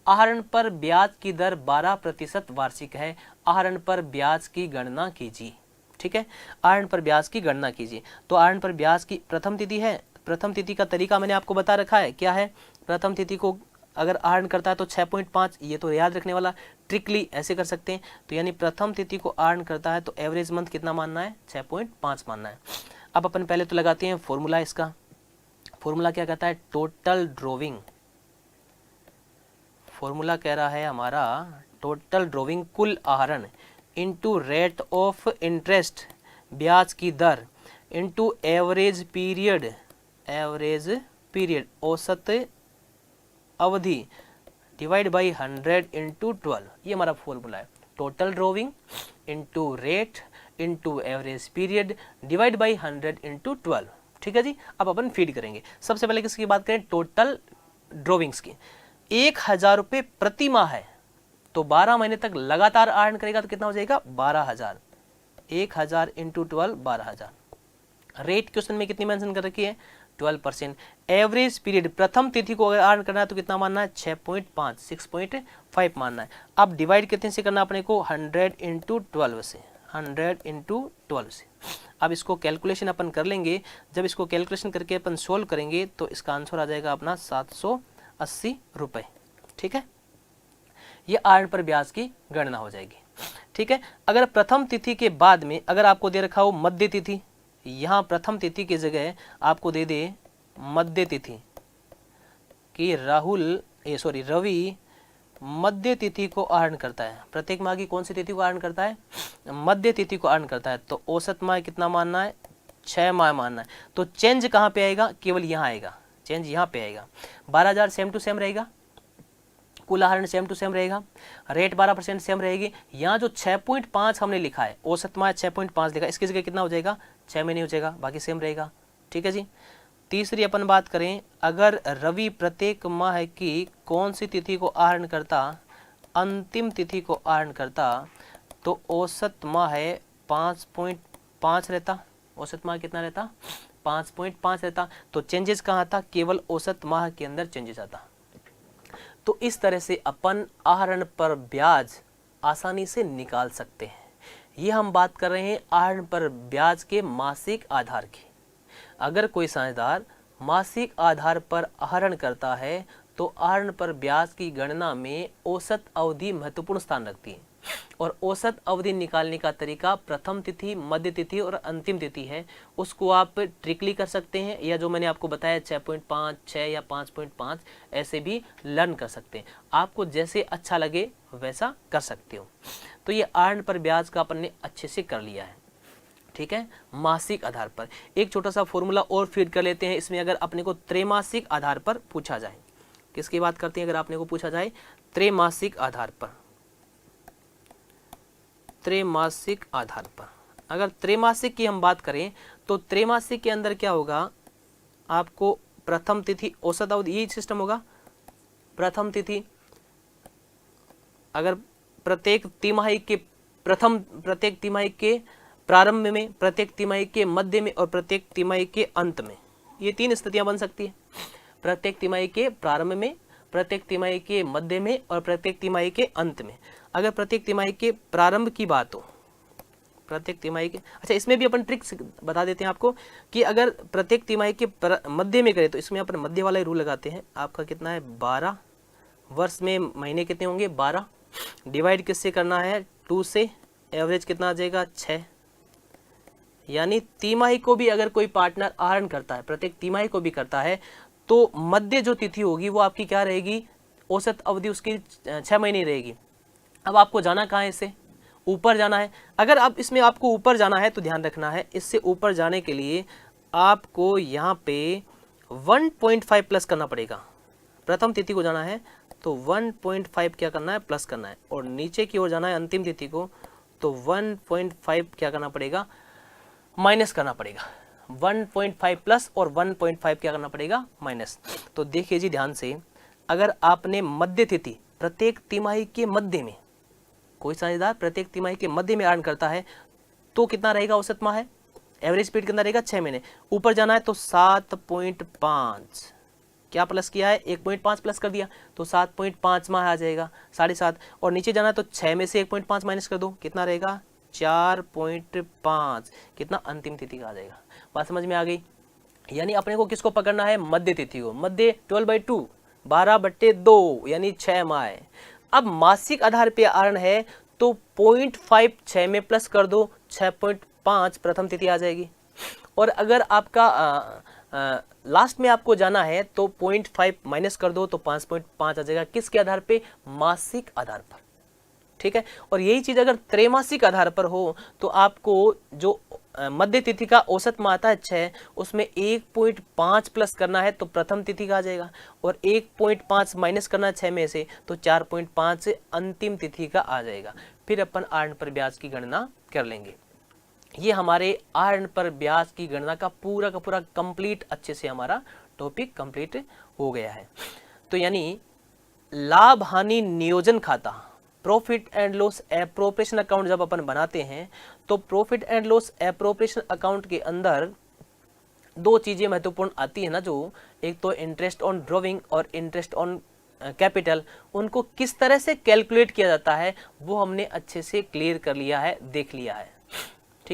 आहरण पर ब्याज की दर 12% वार्षिक है। आहरण पर ब्याज की गणना कीजिए, ठीक है। आहरण पर ब्याज की गणना कीजिए। तो आहरण पर ब्याज की प्रथम तिथि है। प्रथम तिथि का तरीका मैंने आपको बता रखा है, क्या है? प्रथम तिथि को अगर आहरण करता है तो 6.5, ये तो याद रखने वाला, ट्रिकली ऐसे कर सकते हैं। तो यानी प्रथम तिथि को आहरण करता है तो एवरेज मंथ कितना मानना है? 6.5 मानना है। अब अपन पहले तो लगाते हैं फॉर्मूला। इसका फॉर्मूला क्या कहता है? Total drawing. फॉर्मूला कह रहा है हमारा टोटल ड्रॉविंग, कुल आहरण, इनटू रेट ऑफ इंटरेस्ट, ब्याज की दर, into average period, average period औसत अवधि, डिवाइड बाई 100 इंटू 12। ये हमारा फॉर्मूला है। Total drawing into rate into average period divide by 100 into 12, ठीक है जी। अब अपन फीड करेंगे। सबसे पहले किसकी बात करें? टोटल ड्रॉविंग्स की। 1000 रुपये प्रति माह है तो 12 महीने तक लगातार अर्न करेगा तो कितना हो जाएगा? 12,000। 1000 इंटू 12, 12,000। रेट क्वेश्चन में कितनी मेंशन कर रखी है? 12%। एवरेज पीरियड, प्रथम तिथि को अगर अर्न करना है तो कितना मानना है? 6.5, 6.5 मानना है। अब डिवाइड कितने से करना अपने को? 100 इंटू 12 से, 100 इंटू 12 से। अब इसको कैलकुलेशन अपन कर लेंगे। जब इसको कैलकुलेशन करके अपन सोल्व करेंगे तो इसका आंसर आ जाएगा अपना 780 रुपये, ठीक है। ये अर्न पर ब्याज की गणना हो जाएगी, ठीक है। अगर प्रथम तिथि के बाद में अगर आपको दे रखा हो मध्य तिथि, यहाँ प्रथम तिथि की जगह आपको दे दे मध्य तिथि कि रवि मध्य तिथि को आहरण करता है। प्रत्येक माह की कौन सी तिथि को आहरण करता है? मध्य तिथि को आहरण करता है। तो औसत माह कितना मानना है? 6 माह मानना है। तो चेंज कहाँ पे आएगा? केवल यहाँ आएगा, चेंज यहाँ पे आएगा। 12,000 सेम टू सेम रहेगा, कुल आहरण सेम टू सेम रहेगा, रेट 12% सेम रहेगी। यहाँ जो 6.5 हमने लिखा है, औसत माह 6.5 लिखा है, इसकी जगह कितना हो जाएगा? 6 महीने हो जाएगा, बाकी सेम रहेगा, ठीक है जी। तीसरी अपन बात करें, अगर रवि प्रत्येक माह की कौन सी तिथि को आहरण करता? अंतिम तिथि को आहरण करता, तो औसत माह 5.5 रहता। औसत माह कितना रहता? 5.5 रहता। तो चेंजेस कहाँ आता? केवल औसत माह के अंदर चेंजेस आता। तो इस तरह से अपन आहरण पर ब्याज आसानी से निकाल सकते हैं। ये हम बात कर रहे हैं आहरण पर ब्याज के मासिक आधार की। अगर कोई साझेदार मासिक आधार पर आहरण करता है तो आहरण पर ब्याज की गणना में औसत अवधि महत्वपूर्ण स्थान रखती है। और औसत अवधि निकालने का तरीका प्रथम तिथि, मध्य तिथि और अंतिम तिथि है। उसको आप ट्रिकली कर सकते हैं, या जो मैंने आपको बताया 6.5, 6 या 5.5 ऐसे भी लर्न कर सकते हैं। आपको जैसे अच्छा लगे वैसा कर सकते हो। तो ये आहरण पर ब्याज का अपन ने अच्छे से कर लिया है, ठीक है, मासिक आधार पर। एक छोटा सा फॉर्मूला और फीड कर लेते हैं इसमें। अगर अपने को त्रैमासिक आधार पर पूछा जाए, किसकी बात करते हैं? अगर आपने को पूछा जाए त्रैमासिक आधार पर, त्रैमासिक आधार पर अगर त्रैमासिक की हम बात करें तो त्रैमासिक के अंदर क्या होगा, आपको प्रथम तिथि औसत अवधि, यही सिस्टम होगा। प्रथम तिथि अगर प्रत्येक तिमाही के प्रारंभ में, प्रत्येक तिमाही के मध्य में और प्रत्येक तिमाही के अंत में, ये 3 स्थितियां बन सकती है। प्रत्येक तिमाही के प्रारंभ में, प्रत्येक तिमाही के मध्य में और प्रत्येक तिमाही के अंत में। अगर प्रत्येक तिमाही के प्रारंभ की बात हो, प्रत्येक तिमाही के, अच्छा इसमें भी अपन ट्रिक्स बता देते हैं आपको कि अगर प्रत्येक तिमाही के मध्य में करें तो इसमें अपन मध्य वाला ही रूल लगाते हैं। आपका कितना है 12, वर्ष में महीने कितने होंगे 12, डिवाइड किससे करना है 2 से, एवरेज कितना आ जाएगा 6। यानी तिमाही को भी अगर कोई पार्टनर आहरण करता है, प्रत्येक तिमाही को भी करता है, तो मध्य जो तिथि होगी वो आपकी क्या रहेगी, औसत अवधि उसकी 6 महीने रहेगी। अब आपको जाना कहाँ है, इससे ऊपर जाना है। अगर अब इसमें आपको ऊपर जाना है तो ध्यान रखना है, इससे ऊपर जाने के लिए आपको यहाँ पे 1.5 प्लस करना पड़ेगा। प्रथम तिथि को जाना है तो 1.5 क्या करना है, प्लस करना है, और नीचे की ओर जाना है अंतिम तिथि को तो 1.5 क्या करना पड़ेगा, माइनस करना पड़ेगा। 1.5 प्लस और 1.5 क्या करना पड़ेगा, माइनस। तो देखिए जी ध्यान से, अगर आपने मध्य तिथि प्रत्येक तिमाही के मध्य में, कोई साझेदार प्रत्येक तिमाही के मध्य में अर्न करता है तो कितना रहेगा औसत माह है, एवरेज पीरियड कितना रहेगा 6 महीने। ऊपर जाना है तो 7.5 क्या प्लस किया है, 1.5 प्लस कर दिया तो 7.5 माह आ जाएगा, 7.5। और नीचे जाना है तो 6 में से 1.5 माइनस कर दो, कितना रहेगा 4.5, कितना अंतिम तिथि का आ जाएगा। बात समझ में आ गई। यानी अपने को किसको पकड़ना है, मध्य तिथि को। मध्य 12/2 12/2 यानी 6 माह। अब मासिक आधार पे आहरण है तो 0.5 6 में प्लस कर दो, 6.5 प्रथम तिथि आ जाएगी। और अगर आपका लास्ट में आपको जाना है तो 0.5 माइनस कर दो तो 5.5 आ जाएगा। किसके आधार पे, मासिक आधार पर, ठीक है। और यही चीज अगर त्रैमासिक आधार पर हो तो आपको जो मध्य तिथि का औसत माह आता है 6, उसमें 1.5 प्लस करना है तो प्रथम तिथि का आ जाएगा, और 1.5 माइनस करना है 6 में से तो 4.5 अंतिम तिथि का आ जाएगा। फिर अपन आहरण पर ब्याज की गणना कर लेंगे। ये हमारे आहरण पर ब्याज की गणना का पूरा कंप्लीट, अच्छे से हमारा टॉपिक कंप्लीट हो गया है। तो यानी लाभ हानि नियोजन खाता, profit and loss appropriation account जब अपन बनाते हैं तो profit and loss appropriation account के अंदर 2 चीजें महत्वपूर्ण आती है ना, जो एक तो इंटरेस्ट ऑन ड्रॉइंग और इंटरेस्ट ऑन कैपिटल। उनको किस तरह से कैलकुलेट किया जाता है वो हमने अच्छे से क्लियर कर लिया है, देख लिया है।